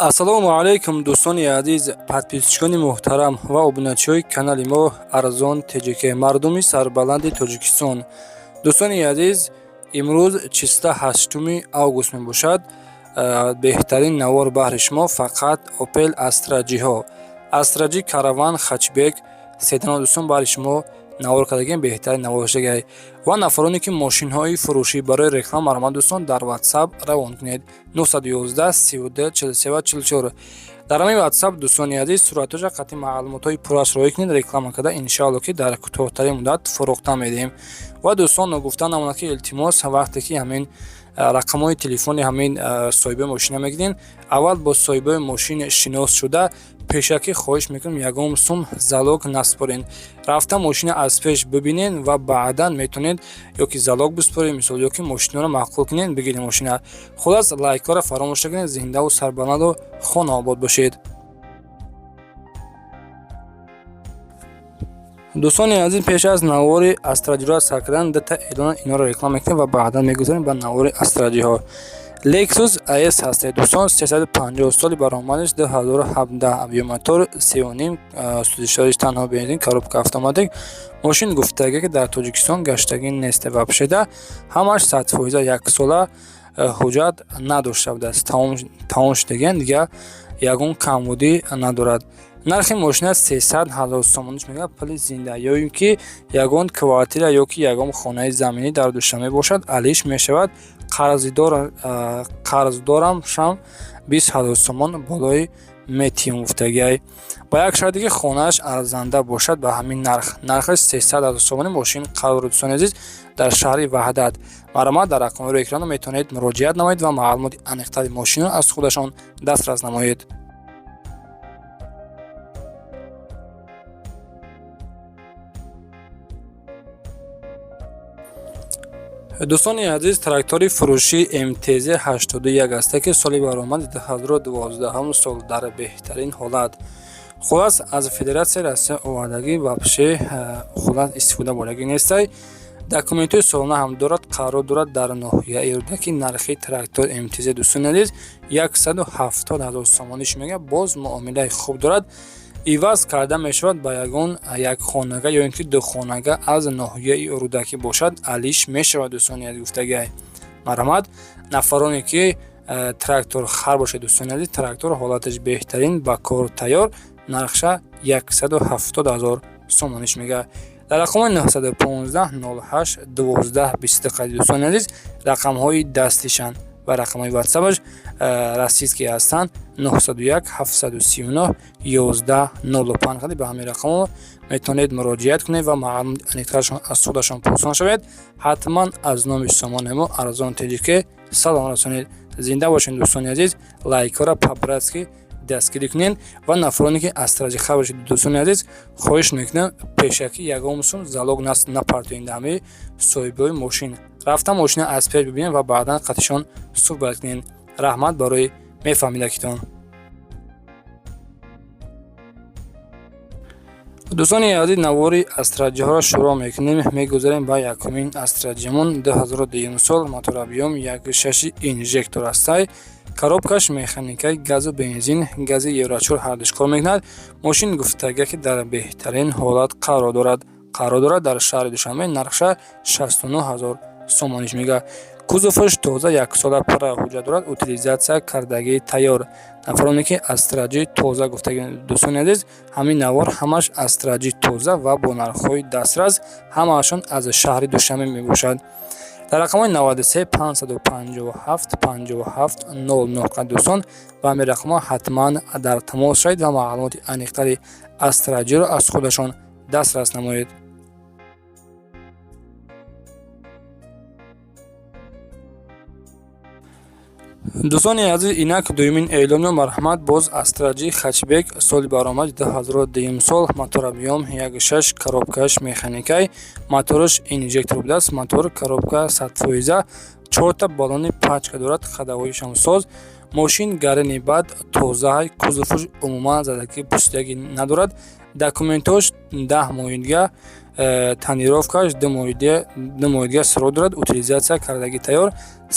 ассалому алайкум дӯстони азиз, подписчикони муҳтарам ва обуначиҳои канали мо Арзон TGK, мардуми сарбаланди Тоҷикистон. Дӯстони азиз, имрӯз 28 август мебошад. Беҳтарин навор баҳри шумо фақат Opel Astra ҷиҳо. Astra ҷи караван хачбек седано дӯстон баҳри шумо навор кардагем беҳтарин навор доштагай. Ва нафароне ки мошинҳои фурӯшӣ барои реклама баромад дӯстон дар WhatsApp равон кунед 911 32 43 44. Дар ҳамин WhatsApp дӯстони азиз суратҳои қатъи маълумотҳои пурраш роя кунед, реклама карда иншоалло ки дар кӯтоҳтарин муддат фурӯхта медиҳем. Ва дӯстон ногуфта намонад ки илтимос вақте ки ҳамин рақамҳои телефони ҳамин соҳиби мошина мегирин, аввал бо соҳибаи мошин шинос шуда пешакӣ хоҳиш мекунем ягон сум залог наспорен. Рафта мошина аз пеш бибинен ва баъдан метавонед ё ки залог биспоред, мисол ё ки мошинаро маъқул кунед бигиред мошина. Хулас лайкаро фаромӯш накунед. Зиндаву сарбаланду хонаобод бошед. дӯстони азиз, пеш аз навори Astra ҷиро сар кардан дата эълон инҳоро реклама мекунем ва баъдан мегузарем ба навори Astra ҷиҳо. Lexus IS ҳастед дӯстон, 350 соли баромадиш, 2017 авиамотор, 3.5 сӯзишвориш, танҳо бензин, коробка автоматик. Мошин гуфтага ки дар Тоҷикистон гаштагӣ нест ва пӯшида, ҳамаш 100% як сола ҳуҷҷат надошта будааст. Тамом шудагиан дига ягон камбудӣ надорад. Нархи мошина 300 000 сомониш мегӯяд пули зинда, ё ин ки ягон квартира ё ки ягон хонаи заминӣ дар Душанбе бошад, алиш мешавад. Қарздорам шам 20 000 сомон болои метиюм гуфтагиай. Ба як шарти ки хонааш арзанда бошад ба ҳамин нархи 300 000 сомони мошин қарор дӯстони азиз дар шаҳри Ваҳдат. Маълумот дар рақамҳои рӯи экран метавонед муроҷиат намоед ва маълумоти аниқтари мошинро аз худашон дастрас намоед. дӯстони азиз, трактори фурӯшӣ MTZ 81 аст ки соли баромади 2012 сол дар беҳтарин ҳолат. Хулас аз Федератсияи Россия овардагӣ вапше хулас истифода бордагӣ нестай. Документҳои солона ҳам дорад. Қарор дорад дар ноҳияи Рӯдаки нархи трактор MTZ дӯстони азиз 170 000 сомониш мега. Боз муомилаи хуб дорад. иваз карда мешавад ба ягон якхонага ё ин ки духонага аз ноҳияи Рӯдакӣ бошад, алиш мешавад дӯстони азиз гуфтагиай. Марҳамат, нафароне ки трактор хар бошад дӯстони азиз, трактор ҳолаташ беҳтарин ба кор тайёр, нархша 170 000 сомониш мега. Дар рақамҳои 915 08 12 21 дӯстони азиз рақамҳои дастишанд ва рақамҳои WhatsApp-аш расистки ҳастанд 901 739 11 05 қади ба ҳамин рақамҳо метавонед муроҷиат кунед ва маълумоти аниқтарашон аз худашон пурсон шавед. ҳатман аз номи сомони мо Арзон TGK салом расонед. Зинда бошед дӯстони азиз. Лайкаро по-братски дастгирӣ кунед ва нафароне ки Astra ҷи хабар шуд дӯстони азиз, хоҳиш мекунам пешакӣ ягон сум залог напартоед ҳамаи соҳибои мошин. рафта мошина аз пеш бибинед ва баъдан қатъишон суҳбат кунед. раҳмат барои мефаҳмидагитон. дӯстони азиз, навори Astra ҷиҳоро шуруъ мекунем. Мегузарем ба якумин Astra ҷимон 2002 сол, мотор объём 1.6 инжектор ҳастай. Коробкаш механикаи газу бензин, гази Евро-4 ҳардуш кор мекунад. Мошин гуфтага ки дар беҳтарин ҳолат қарор дорад дар шаҳри Душанбе, нархша 69 000 сомониш мега. кузоваш тоза як сола пурра ҳуҷҷат дорад, утилизатсия кардагии тайёр. Нафароне ки Astra ҷи тоза гуфтаги дӯстони азиз, ҳамин навор ҳамаш Astra ҷи тоза ва бо нархҳои дастрас, ҳамаашон аз шаҳри Душанбе мебошад. дар рақамҳои 93 557 57 00 дӯстон ба ҳамин рақамҳо ҳатман дар тамос шавед ва маълумоти аниқтари Astra ҷиро аз худашон дастрас намоед. дӯстони азиз, инак дуюмин эълони марҳамат боз Astra ҷи хачбек соли баромади 2002 сол, мотор объём 1.6, коробкаш механикай, мотораш инжектор будааст. Мотор коробка 100%, 4 та баллони пачка дорад, хадавои шамсоз. мошин гарини бад тозаҳай, кузоваш умуман задагӣ пӯсидагӣ надорад. документҳош 10 моҳидга тонировкаш 2 моҳидга срок дорад. Утилизатсия кардагӣ тайёр.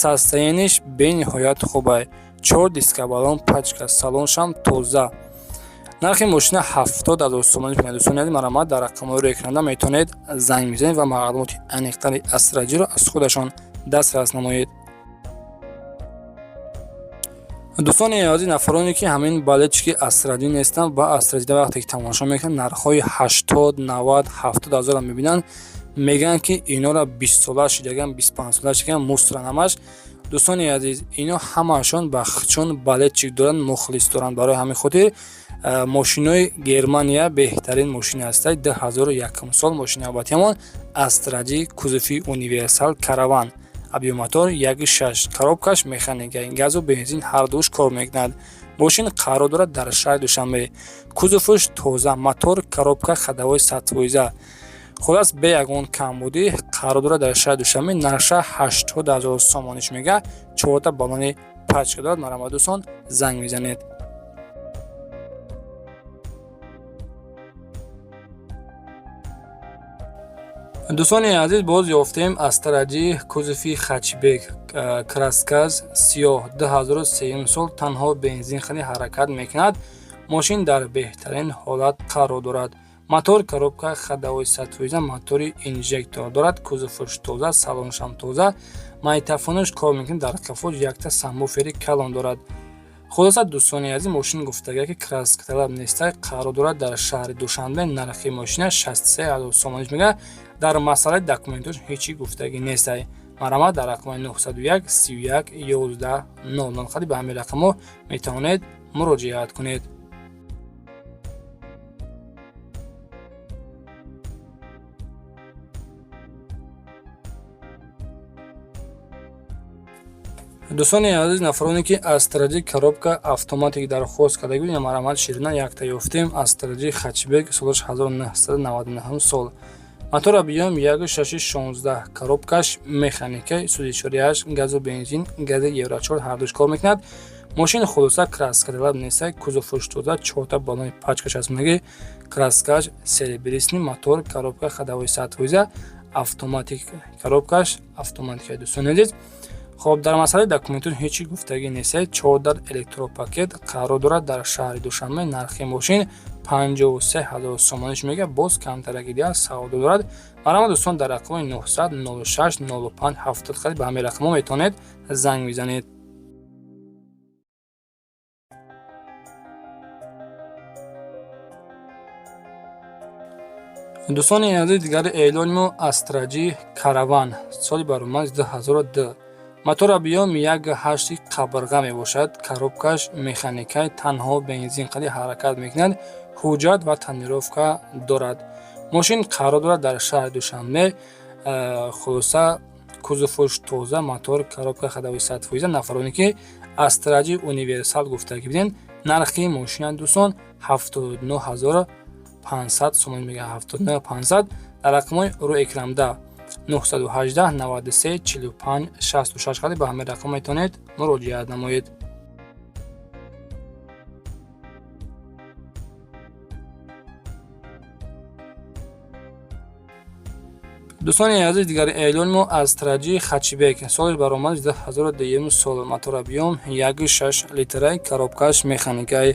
состояниш бениҳоят хуб ай. 4 диска балон пачка, салоншам тоза. нархи мошина 70000 сомон мекунад. Дӯстони маромад дар рақамҳои рӯйкунанда метавонед занг бизанед ва маълумоти аниқтари астраҷиро аз худашон дастрас намоед. дӯстони азиз, нафароне ки ҳамин балечки астраҷӣ нестанд ва астраҷида вақте ки тамошо мекунанд нархҳои 80, 90, 70 ҳазорро мебинанд, мегӯянд ки инора 20 сола шидаган, 25 сола шидаган мустран ҳамаш. дӯстони азиз, ино ҳамаашон бахчон балечик доранд, мухлис доранд. барои ҳамин хотир мошинои Германия беҳтарин мошина ҳастад. 2001 сол мошини албаттамон астраҷӣ кузуфи универсал караван, абиомотор 1.6, коробкаш механика, газу бензин ҳардуш кор мекунад. мошин қарор дорад дар шаҳри Душанбе. кузуфуш тоза, мотор, коробка ходовой сатвоиза. хулос бе ягон камбудӣ қарор дорад дар шаҳри Душанбе. нарша 80000 сомониш мега. 4 та балони пачка дорад. маромад дӯстон, занг мезанед. дӯстони азиз, боз ёфтем астраҷӣ кузуфи хачбек красказ сиёҳ 2003 сол танҳо бензинхали ҳаракат мекунад. мошин дар беҳтарин ҳолат қарор дорад. мотор, коробка ходовой сатвоиза, мотори инжектор дорад. кузуфуш тоза, салоншам тоза, магнитофонаш кор мекунад. дар қафош якта самбуфери калон дорад. хулоса дӯстони азиз, мошин гуфтага ки краскаталаб нестай қарор дорад дар шаҳри Душанбе. нархи мошина 63000 сомониш мега. дар масъалаи документош ҳечи гуфтагӣ нестай. маромад дар рақамҳои 901 31 11 00 хади ба ҳамин рақамҳо метавонед муроҷиат кунед. дӯстони азиз, нафароне ки астраҷӣ коробка автоматик дархост карда буданд, маромад ширина якта ёфтем. астраҷӣ хачбек солаш 1999 сол. мотор объем 1.616, коробкаш механика, сузи 4.8, газу бензин, гази евро 4 ҳардуш кор мекунад. мошин хулоса краскаталаб нестай. кузуфуш тоза, 4 та балони пачкаш аст меги. краскаш серебрисни, мотор, коробка ходовой сатвоиза, автоматик, коробкаш автоматика. дӯстони азиз, хоб дар масъалаи документон ҳечи гуфтагӣ нестай. 4 дар электропакет қарор дорад дар шаҳри Душанбе. нархи мошин 53000 сомониш мега. боз камтараки диар савдо дорад. маромад дӯстон, дар рақамҳои 900 06 05 70 хади ба ҳамин рақамҳо метавонед занг бизанед. дӯстони азиз, дигари эълони мо астраҷӣ караван соли баромад 2002. мотор объем 1.8 қабрға мебошад. коробкаш механикаи танҳо бензинқали ҳаракат мекунад. ҳуҷҷат ва тонировка дорад. мошин қарор дорад дар шаҳри Душанбе. хулоса кузуфуш тоза, мотор, коробка ходовой сатвоиза. нафароне ки астраҷӣ универсал гуфтагӣ биден, нархи мошина дӯстон 79500 сомон мега. 79500 дар рақамҳои рӯекрамда 918 93 45 66 хади ба ҳамин рақам метавонед муроҷиат намоед. дӯстони азиз, дигари эълони мо астраҷӣ хачбек солиш баромад 2002 сол. мотор объем 1.6 литраи, коробкаш механикаи,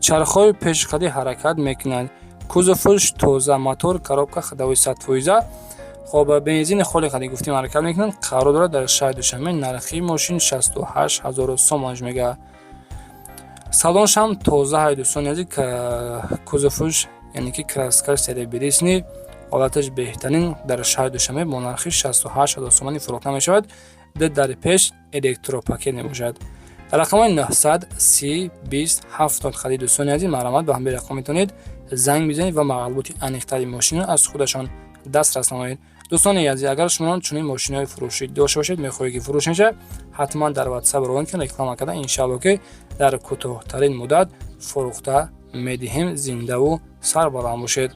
чархҳои пешқади ҳаракат мекунад. кузуфуш тоза, мотор, коробка ходовой сатвоиза. хоб бензини холе хади гуфтем ҳаракат мекунад. қарор дорад дар шаҳри Душанбе. нархи мошин 68000 сомониш мега. салоншам тоза ҳай дӯстони азиз. кузуфуш яъне ки краскаш серебрисни, ҳолаташ беҳтарин дар шаҳри Душанбе бо нархи 68000 сомонӣ фурӯхта мешавад. дари пеш электропакет мебошад. дар рақамҳои 900 30 20 70 хади дӯстони азиз, маромад ба ҳамин рақам метавонед занг бизанед ва маълумоти аниқтари мошинро аз худашон дастрас намоед. дӯстони азиз, агар шумо чунин мошинаҳои фурӯшӣ дошта бошед, мехоҳед ки фурӯш наша, ҳатман дар WhatsApp равон кунед, реклама карда, иншаалло ки дар кӯтоҳтарин муддат фурӯхта медиҳем. зиндаву сарбаланд бошед.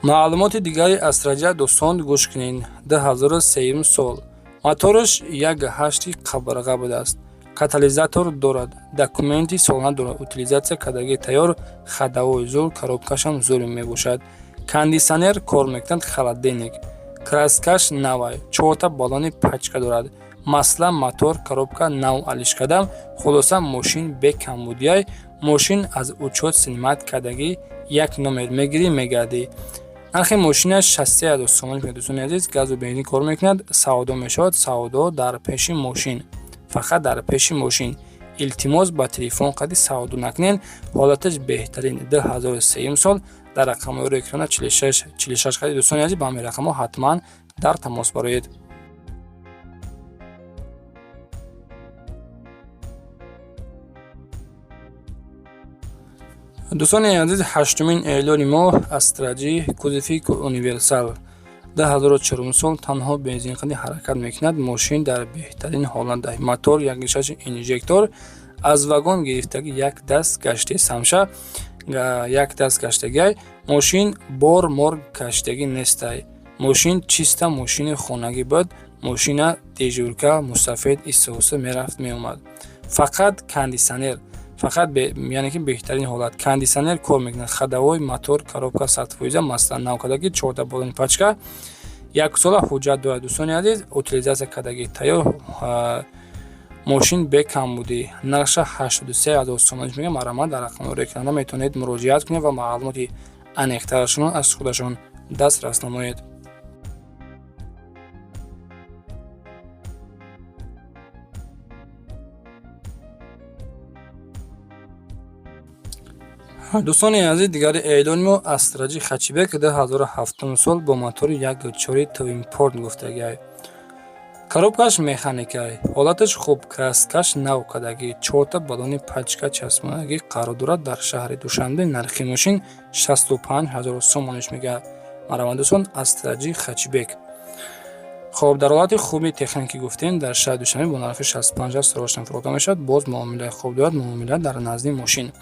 маълумоти дигари астраҷа дӯстон гӯш кунед. 2003 сол. мотораш 1.8 қабрға будааст. катализатор дорад. документи солона дорад. утилизатсия кардаги тайёр. ходовой зур, коробкашам зур мебошад. кондисионер кор мекунад. холодильник. краскаш навай. 4 та балони пачка дорад. маслан мотор, коробка, нав алишкадам, хулоса мошин бе камбудияй, мошин аз учет синемат кардагӣ як номер мегирӣ мегардӣ. нархи мошинаш 60000 сомон мегардад. дӯстони азиз, газу бензин кор мекунад, савдо мешавад, савдо дар пеши мошин, фақат дар пеши мошин. илтимос ба телефон қади савдо накунед, ҳолаташ беҳтарин 2003 сол дар рақамҳои рӯи экрана 46 қади. дӯстони азиз, ба ҳамин рақамҳо ҳатман дар тамос бароед. дӯстони азиз, 8 июли моҳ Астраҷи кузови универсал 2004 сол танҳо бензинқади ҳаракат мекунад. мошин дар беҳтарин ҳолат дорад. мотор 1.6 инжектор, аз вагон гирифтагӣ як даст гашти самша, як даст гаштагиай. мошин бор мор гаштагӣ нестай. мошин чиста мошини хонагӣ буд. мошина дежурка мусафед истиҳоса мерафт меомад. фақат кондисионер, фақат яъне ки беҳтарин ҳолат кондисионер кор мекунад. хадавои мотор, коробка, сатфоиза маслан навкадагӣ 4 болони пачка 1 сола ҳуҷҷат дорад. дӯстони азиз, утилизатсия кардагӣ тайёр мошин бе камбудӣ. нархша 83000 сомон мегӯяд. марамат дар рақамҳои рӯи экрана метавонед муроҷиат кунед ва маълумоти аниқтарашонро аз худашон дастрас намоед. дӯстони азиз, дигари эълони мо Астраҷи Хачибек 2007 сол бо мотори 1.4 твинпорт гуфтагиай. коробкаш механикай, ҳолаташ хуб, краскаш нав кардагӣ, 4 баллони пачка часпондагӣ қарор дорад. дар шаҳри Душанбе нархи мошин 65000 сомониш мегӯяд. марамат дӯстон, Астраҷи Хачибек. хоб, дар ҳолати хуби техникӣ гуфтем, дар шаҳри Душанбе бо нархи 65 сароштан фурӯхта мешавад. боз муомилаи хуб дорад, муомила дар назди мошин.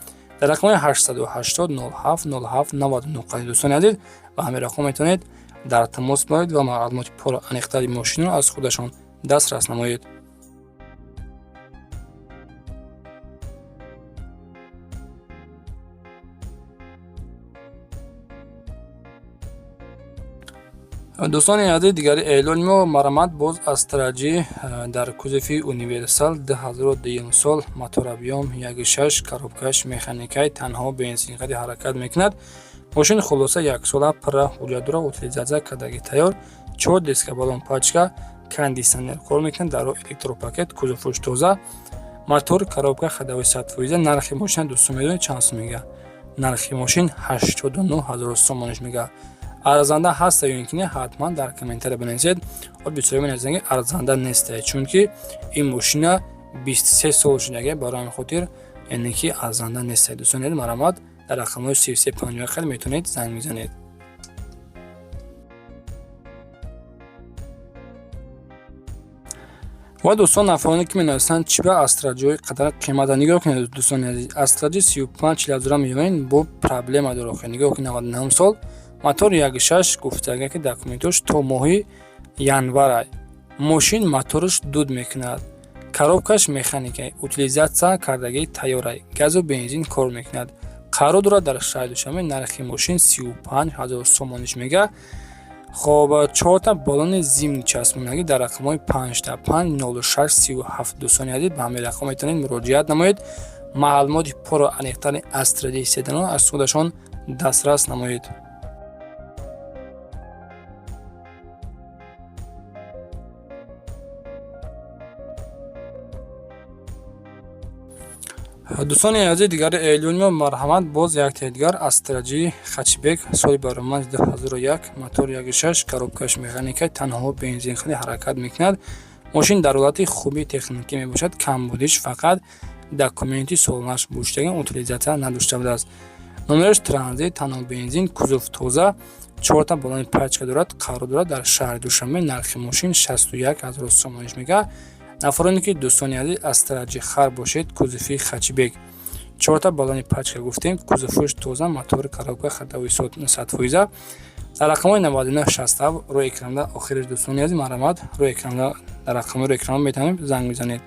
дар рақамҳои 880 07 07 99 дӯстони азиз, ба ҳамин рақам метавонед дар тамос боед ва маълумоти пурра аниқтари мошинро аз худашон дастрас намоед. дӯстони азиз, дигари эълони мо марамат боз Астраҷи дар кузови универсал 2002 сол, мотор объём 1.6, коробкаш механикай, танҳо бензинқади ҳаракат мекунад. мошин хулоса 1 сола пурра ҳуҷҷат дорад, утилизатсия кардагӣ тайёр, 4 диска баллон пачка, кондисионер кор мекунад, даро электропакет, кузовуш тоза, мотор, коробка, хадавои сатфоиза. нархи мошин дӯстон медонед чанд сом мегӯяд? нархи мошин 89000 сомониш мегӯяд. арзанда ҳаст ё ин ки не? ҳатман дар комментария бинависед. бисёре менависанд ки арзанда нестае, чунки ин мошина 23 сол шудагӣ, барои ҳамин хотир яъне ки арзанда нестае. дӯстони марамат дар рақамҳои 3351 метавонед занг мезанед. ва дӯстон, нафароне ки менависанд чӣ ба Астраҷиҳои қадар қимата нигоҳ кунед. дӯстони азиз, Астраҷи 35 миллион бо проблема дорад. нигоҳ кунед, 99 сол, мотор 1.6 гуфтага ки документош то моҳи январай. мошин мотораш дуд мекунад, коробкаш механикай, утилизатсия кардагӣ тайёрай, газу бензин кор мекунад. қарор дорад дар шаҳри Душанбе. нархи мошин 35000 сомониш мегӯяд. хоб, 4 баллони зимни часпондагӣ дар рақамҳои 550637. дӯстони азиз, ба ҳамин рақам метавонед муроҷиат намоед, маълумоти пурра аниқтари Астраҷи седанро аз худашон дастрас намоед. дӯстони азиз, дигари эълони мо марҳамат боз якте дигар Астраҷи Хачибек, соли баромад 2001, мотор 1.6, коробкаш механикай, танҳо бензинқади ҳаракат мекунад. мошин дар ҳолати хуби техникӣ мебошад. камбудиш фақат документи солонаш бӯштагӣ, утилизатсия надошта будааст. номераш транзит, танҳо бензин, кузов тоза, 4 баллони пачка дорад. қарор дорад дар шаҳри Душанбе. нархи мошин 61000 сомониш мегӯяд. нафароне ки дӯстони азиз Астраҷи хар бошед, кузови Хачибек, 4 баллони пачка гуфтем, кузовуш тоза, мотори, коробка, хадавои сатфоиза. дар рақамҳои 9967 рӯи экрана охираш. дӯстони азиз, марамат рӯи экрана, дар рақамҳои рӯи экрана метавонед занг мезанед.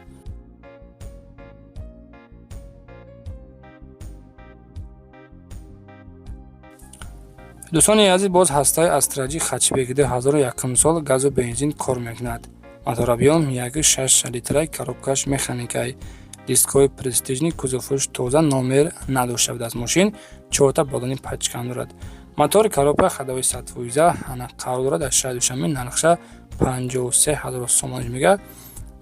дӯстони азиз, боз ҳастаи Астраҷи Хачибек 2001 сол, газу бензин кор мекунад. моторобиём 1.6 литраи коробкаш механикаи. дискҳои престижни кузовфурӯш тоза номер надошта будааст. Мошин 4 балони пачкам дорад. мотори коробка ходовои 112 қарор дорад. аз шаҳри Душанбе нархша 53000 сомонаш мегӯяд.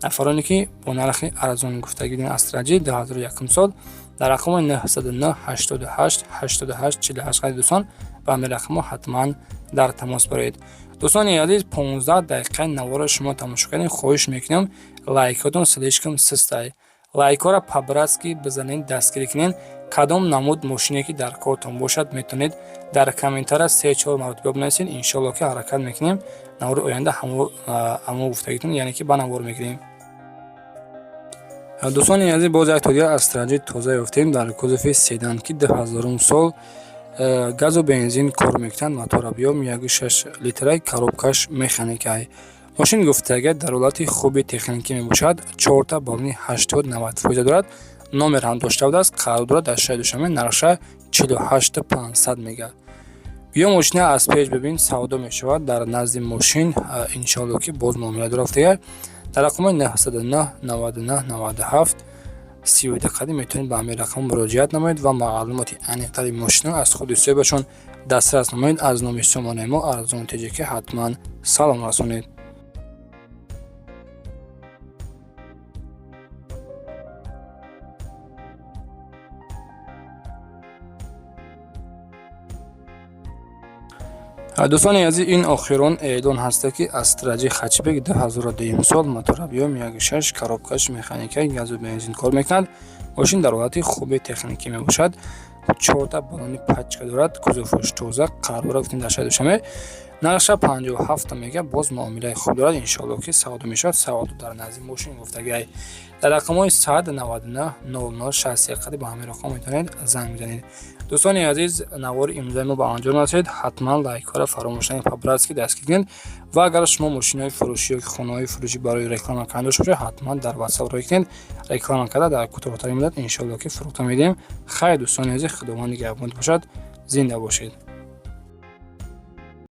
нафароне ки бо нархи арзон гуфтагӣ доранд Астраҷи 2001 сол дар рақами 909 88 88 48 қади дӯстон ба ҳамин рақамҳо ҳатман дар тамос бароед. дӯстони азиз 15 дақиқаи навора шумо тамошо кардем. хоҳиш мекунам лайкотон слишком систай. лайкҳоро по-братски бизанед, дастгирӣ кунед. кадом намуд мошине ки дар кортон бошад метавонед дар комментария 3-4 маротиба бинависед. иншоалло ки ҳаракат мекунем навори оянда ҳамо гуфтагитон яъне ки ба навор мегирем. дӯстони азиз боз як тодия Астраҷи тоза ёфтем дар кузофи седан ки 2000 сол газу бензин кор мекунад. моторобиём 1.6 литраи коробкаш механикаи. мошин гуфтага дар ҳолати хуби техникӣ мебошад. 4 балони 80-90 дорад. номер ҳам дошта будааст. қарор дорад дар шаҳри Душанбе. нархша 48500 мегӯяд. биё мошина аз пеш бибин савдо мешавад дар назди мошин. иншоалло ки боз муомила дорад. дар рақами 909 99 97 32 қадим метавонед ба ҳамин рақам муроҷиат намоед ва маълумоти аниқтари мошинро аз худи соҳибашон дастрас намоед. аз номи сомонаи мо арзон теҷака ҳатман салом расонед. дӯстони азиз ин охирон эълон ҳаста ки Астраҷи Хачбек 2002 сол моторобиём 1.6 коробкаш механикаи газу бензин кор мекунад. мошин дар ҳолати хуби техникӣ мебошад. 4 балони пачка дорад. кузовфурӯш тоза қарор гуфтем дар шаҳри Душанбе. нархша 57 мега. боз муомилаи хуб дорад. иншоалло ки савдо мешавад. савдо дар назди мошин гуфтагай дар рақамҳои 199 00 60 қади ба ҳамин рақам метавонед занг бизанед. дӯстони азиз навори имрӯзаи мо ба анҷом расид. ҳатман лайкҳоро фаромӯш накунед, по-братски дастгирӣ кунед ва агар шумо мошинҳои фурӯшӣ ёки хонаҳои фурӯшӣ барои реклама кардан дошта бошед ҳатман дар WhatsApp рой кунед. реклама карда дар кӯтоҳтарин муддат иншоалло ки фурӯхта медиҳем. хайр дӯстони азиз, худованд нигаҳбонтон бошад. зинда бошед.